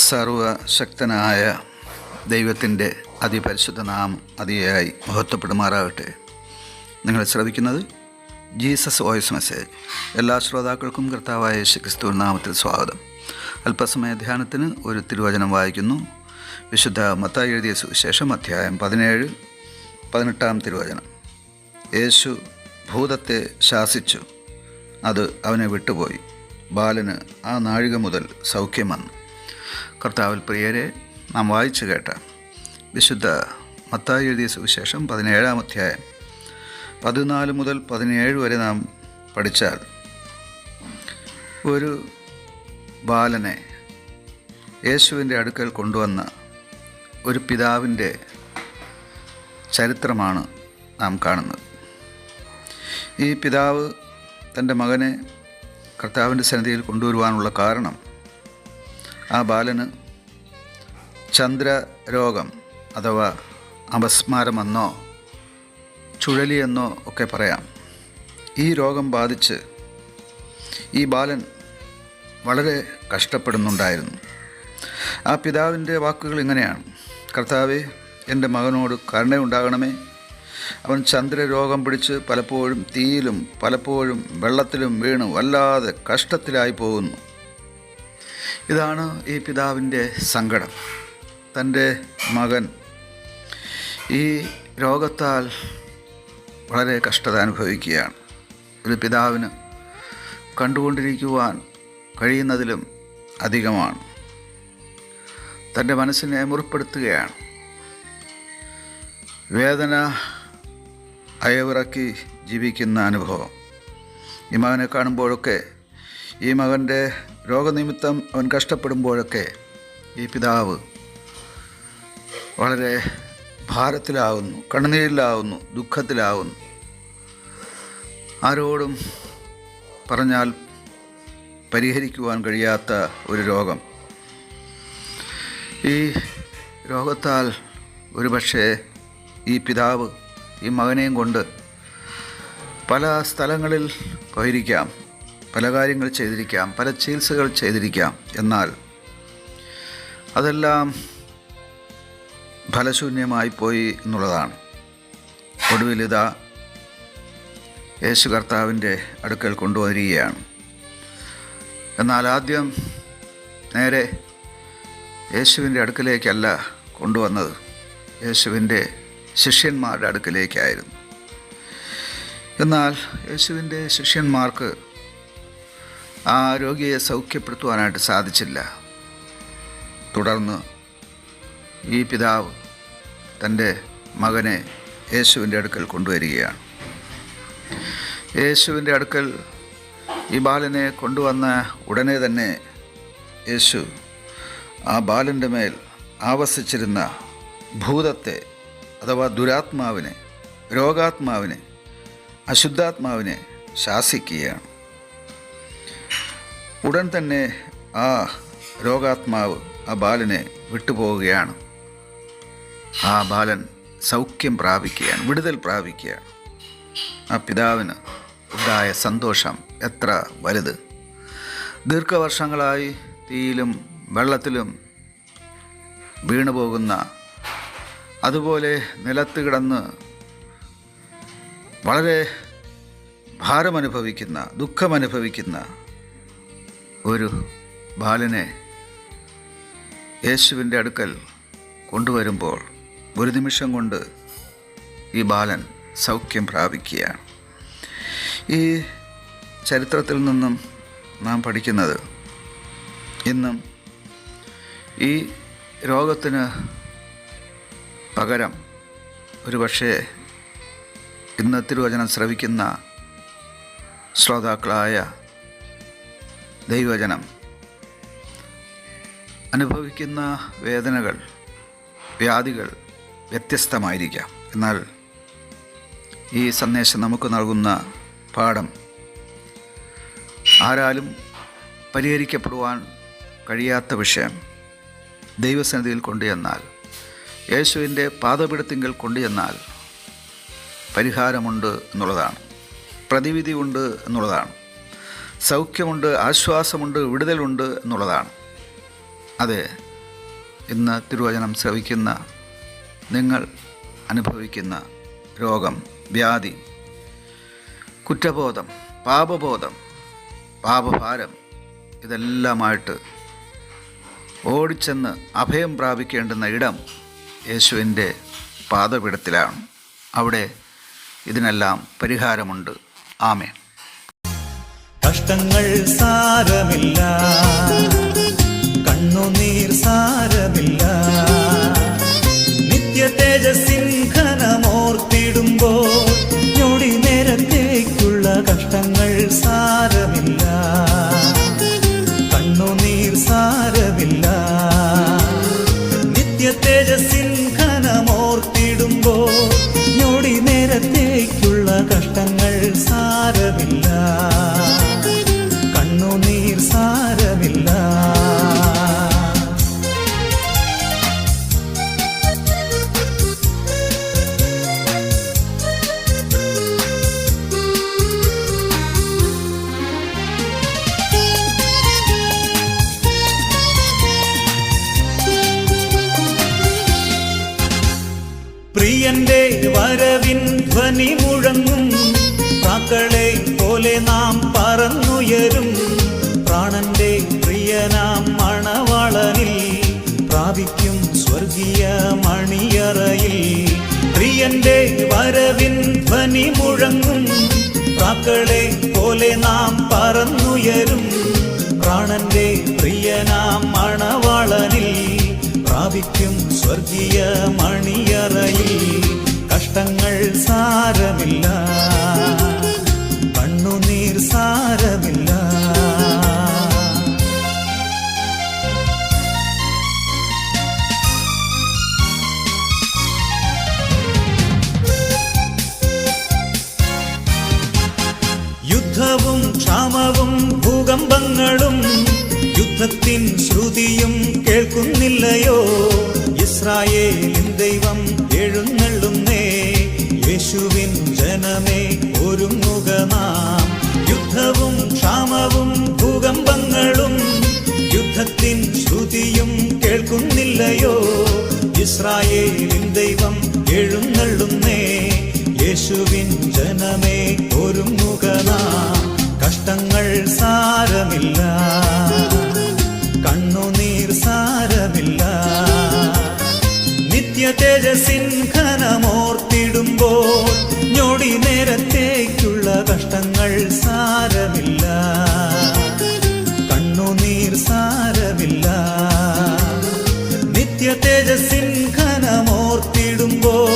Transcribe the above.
സർവശക്തനായ ദൈവത്തിൻ്റെ അതിപരിശുദ്ധ നാമം അതിയായി മഹത്വപ്പെടുമാറാകട്ടെ. നിങ്ങൾ ശ്രവിക്കുന്നത് ജീസസ് വോയിസ് മെസ്സേജ്. എല്ലാ ശ്രോതാക്കൾക്കും കർത്താവായ യേശുക്രിസ്തു നാമത്തിൽ സ്വാഗതം. അല്പസമയ ധ്യാനത്തിന് ഒരു തിരുവചനം വായിക്കുന്നു. വിശുദ്ധ മത്തായി എഴുതിയ സുവിശേഷം അധ്യായം 17-18 തിരുവചനം. യേശു ഭൂതത്തെ ശാസിച്ചു, അത് അവനെ വിട്ടുപോയി. ബാലന് ആ നാഴിക മുതൽ സൗഖ്യം വന്നു. കർത്താവിൽ പ്രിയരെ, നാം വായിച്ചു കേട്ട വിശുദ്ധ മത്തായി എഴുതിയ സുവിശേഷം 17-ാം അധ്യായം 14 മുതൽ 17 വരെ നാം പഠിച്ചാൽ ഒരു ബാലനെ യേശുവിൻ്റെ അടുക്കൽ കൊണ്ടുവന്ന ഒരു പിതാവിൻ്റെ ചരിത്രമാണ് നാം കാണുന്നത്. ഈ പിതാവ് തൻ്റെ മകനെ കർത്താവിൻ്റെ സന്നിധിയിൽ കൊണ്ടുവരുവാനുള്ള കാരണം, ആ ബാലന് ചന്ദ്രരോഗം അഥവാ അപസ്മാരമെന്നോ ചുഴലിയെന്നോ ഒക്കെ പറയാം. ഈ രോഗം ബാധിച്ച് ഈ ബാലൻ വളരെ കഷ്ടപ്പെടുന്നുണ്ടായിരുന്നു. ആ പിതാവിൻ്റെ വാക്കുകൾ ഇങ്ങനെയാണ്: കർത്താവേ, എൻ്റെ മകനോട് കരുണയുണ്ടാകണമേ. അവൻ ചന്ദ്രരോഗം പിടിച്ച് പലപ്പോഴും തീയിലും പലപ്പോഴും വെള്ളത്തിലും വീണ് വല്ലാതെ കഷ്ടത്തിലായി പോകുന്നു. ഇതാണ് ഈ പിതാവിൻ്റെ സങ്കടം. തൻ്റെ മകൻ ഈ രോഗത്താൽ വളരെ കഷ്ടത അനുഭവിക്കുകയാണ്. ഒരു പിതാവിന് കണ്ടുകൊണ്ടിരിക്കുവാൻ കഴിയുന്നതിലും അധികമാണ്. തൻ്റെ മനസ്സിനെ മുറിപ്പെടുത്തുകയാണ്. വേദന അയവിറക്കി ജീവിക്കുന്ന അനുഭവം. ഈ മകനെ കാണുമ്പോഴൊക്കെ, ഈ മകൻ്റെ രോഗനിമിത്തം അവൻ കഷ്ടപ്പെടുമ്പോഴൊക്കെ ഈ പിതാവ് വളരെ ഭാരത്തിലാവുന്നു, കണ്ണുനീരിലാവുന്നു, ദുഃഖത്തിലാവുന്നു. ആരോടും പറഞ്ഞാൽ പരിഹരിക്കുവാൻ കഴിയാത്ത ഒരു രോഗം. ഈ രോഗത്താൽ ഒരുപക്ഷെ ഈ പിതാവ് ഈ മകനെയും കൊണ്ട് പല സ്ഥലങ്ങളിൽ പോയിരിക്കാം, പല കാര്യങ്ങൾ ചെയ്തിരിക്കാം, പല ചികിത്സകൾ ചെയ്തിരിക്കാം. എന്നാൽ അതെല്ലാം ഫലശൂന്യമായി പോയി എന്നുള്ളതാണ്. ഒടുവിലിതാ യേശു കർത്താവിൻ്റെ അടുക്കൽ കൊണ്ടുവരികയാണ്. എന്നാൽ ആദ്യം നേരെ യേശുവിൻ്റെ അടുക്കലേക്കല്ല കൊണ്ടുവന്നത്, യേശുവിൻ്റെ ശിഷ്യന്മാരുടെ അടുക്കലേക്കായിരുന്നു. എന്നാൽ യേശുവിൻ്റെ ശിഷ്യന്മാർക്ക് ആ രോഗിയെ സൗഖ്യപ്പെടുത്തുവാനായിട്ട് സാധിച്ചില്ല. തുടർന്ന് ഈ പിതാവ് തൻ്റെ മകനെ യേശുവിൻ്റെ അടുക്കൽ കൊണ്ടുവരികയാണ്. യേശുവിൻ്റെ അടുക്കൽ ഈ ബാലനെ കൊണ്ടുവന്ന ഉടനെ തന്നെ യേശു ആ ബാലൻ്റെ മേൽ ആവസിച്ചിരുന്ന ഭൂതത്തെ അഥവാ ദുരാത്മാവിനെ, രോഗാത്മാവിനെ, അശുദ്ധാത്മാവിനെ ശാസിക്കുകയാണ്. ഉടൻ തന്നെ ആ രോഗാത്മാവ് ആ ബാലനെ വിട്ടുപോവുകയാണ്. ആ ബാലൻ സൗഖ്യം പ്രാപിക്കുകയാണ്, വിടുതൽ പ്രാപിക്കുകയാണ്. ആ പിതാവിന് ഉണ്ടായ സന്തോഷം എത്ര വലുത്! ദീർഘവർഷങ്ങളായി തീയിലും വെള്ളത്തിലും വീണുപോകുന്ന, അതുപോലെ നിലത്ത് കിടന്ന് വളരെ ഭാരമനുഭവിക്കുന്ന, ദുഃഖമനുഭവിക്കുന്ന ഒരു ബാലനെ യേശുവിൻ്റെ അടുക്കൽ കൊണ്ടുവരുമ്പോൾ ഒരു നിമിഷം കൊണ്ട് ഈ ബാലൻ സൗഖ്യം പ്രാപിക്കുകയാണ്. ഈ ചരിത്രത്തിൽ നിന്നും നാം പഠിക്കുന്നത്, ഇന്നും ഈ രോഗത്തിന് പകരം ഒരുപക്ഷേ ഇന്ന് തിരുവചനം ശ്രവിക്കുന്ന ശ്രോതാക്കളായ ദൈവജനം അനുഭവിക്കുന്ന വേദനകൾ, വ്യാധികൾ വ്യത്യസ്തമായിരിക്കാം. എന്നാൽ ഈ സന്ദേശം നമുക്ക് നൽകുന്ന പാഠം, ആരാലും പരിഹരിക്കപ്പെടുവാൻ കഴിയാത്ത വിഷയം ദൈവസന്നിധിയിൽ കൊണ്ടുചെന്നാൽ, യേശുവിൻ്റെ പാദപീഠത്തിങ്കൽ കൊണ്ടുചെന്നാൽ പരിഹാരമുണ്ട് എന്നുള്ളതാണ്, പ്രതിവിധിയുണ്ട് എന്നുള്ളതാണ്, സൗഖ്യമുണ്ട്, ആശ്വാസമുണ്ട്, വിടുതലുണ്ട് എന്നുള്ളതാണ്. അതെ, ഇന്ന് തിരുവചനം ശ്രവിക്കുന്ന നിങ്ങൾ അനുഭവിക്കുന്ന രോഗം, വ്യാധി, കുറ്റബോധം, പാപബോധം, പാപഭാരം ഇതെല്ലാമായിട്ട് ഓടിച്ചെന്ന് അഭയം പ്രാപിക്കേണ്ടുന്ന ഇടം യേശുവിൻ്റെ പാദപീഠത്തിലാണ്. അവിടെ ഇതിനെല്ലാം പരിഹാരമുണ്ട്. ആമേൻ. കഷ്ടങ്ങൾ സാരമില്ല, കണ്ണുനീർ സാരമില്ല, നിത്യ തേജസ്സിൻ ഘനമോർത്തിടുമ്പോൾ ഞൊടി നേരത്തേക്കുള്ള കഷ്ടങ്ങൾ സാരമില്ല, കണ്ണുനീർ സാരമില്ല, നിത്യ തേജസ്സിൻ ഘനമോർത്തിടുമ്പോൾ ഞൊടി നേരത്തേക്കുള്ള കഷ്ടങ്ങൾ സാരമില്ല, കണ്ണുനീർ സാരമില്ല. പ്രിയന്റെ വരവിൻ ധ്വനി മുഴങ്ങും, പ്രാക്കളെ പോലെ നാം പറന്നുയരും, പ്രാണന്റെ പ്രിയനാം മണവാളനിൽ പ്രാപിക്കും സ്വർഗീയ മണിയറയിൽ. പ്രിയന്റെ വരവിൻ ധ്വനി മുഴങ്ങും, പ്രാക്കളെ പോലെ നാം പറന്നുയരും, പ്രാണന്റെ പ്രിയനാം മണവാളനിൽ പ്രാപിക്കും സ്വർഗീയ മണിയറയിൽ. കഷ്ടങ്ങൾ സാരമില്ല, കണ്ണുനീർ സാരമില്ല. യുദ്ധവും ക്ഷാമവും ഭൂകമ്പങ്ങളും യുദ്ധത്തിൻ ശ്രുതിയും കേൾക്കുന്നില്ലയോ? ഇസ്രായേലിൻ ദൈവം എഴുന്നള്ളുന്നേ, യേശുവിൻ ജനമേ ഒരുങ്ങുക നാം. യുദ്ധവും ക്ഷാമവും ഭൂകമ്പങ്ങളും യുദ്ധത്തിൻ ശ്രുതിയും കേൾക്കുന്നില്ലയോ? ഇസ്രായേലിൻ ദൈവം എഴുന്നള്ളുന്നേ, യേശുവിൻ ജനമേ ഒരുങ്ങുക നാം. കഷ്ടങ്ങൾ സാരമില്ല, കണ്ണുനീർ സാരമില്ല, നിത്യ തേജസ്സിൻ ഘനമോർത്തിടുമ്പോൾ ഞൊടി നേരത്തേക്കുള്ള കഷ്ടങ്ങൾ സാരമില്ല, കണ്ണുനീർ സാരമില്ല, നിത്യ തേജസ്സിൻ ഘനമോർത്തിടുമ്പോൾ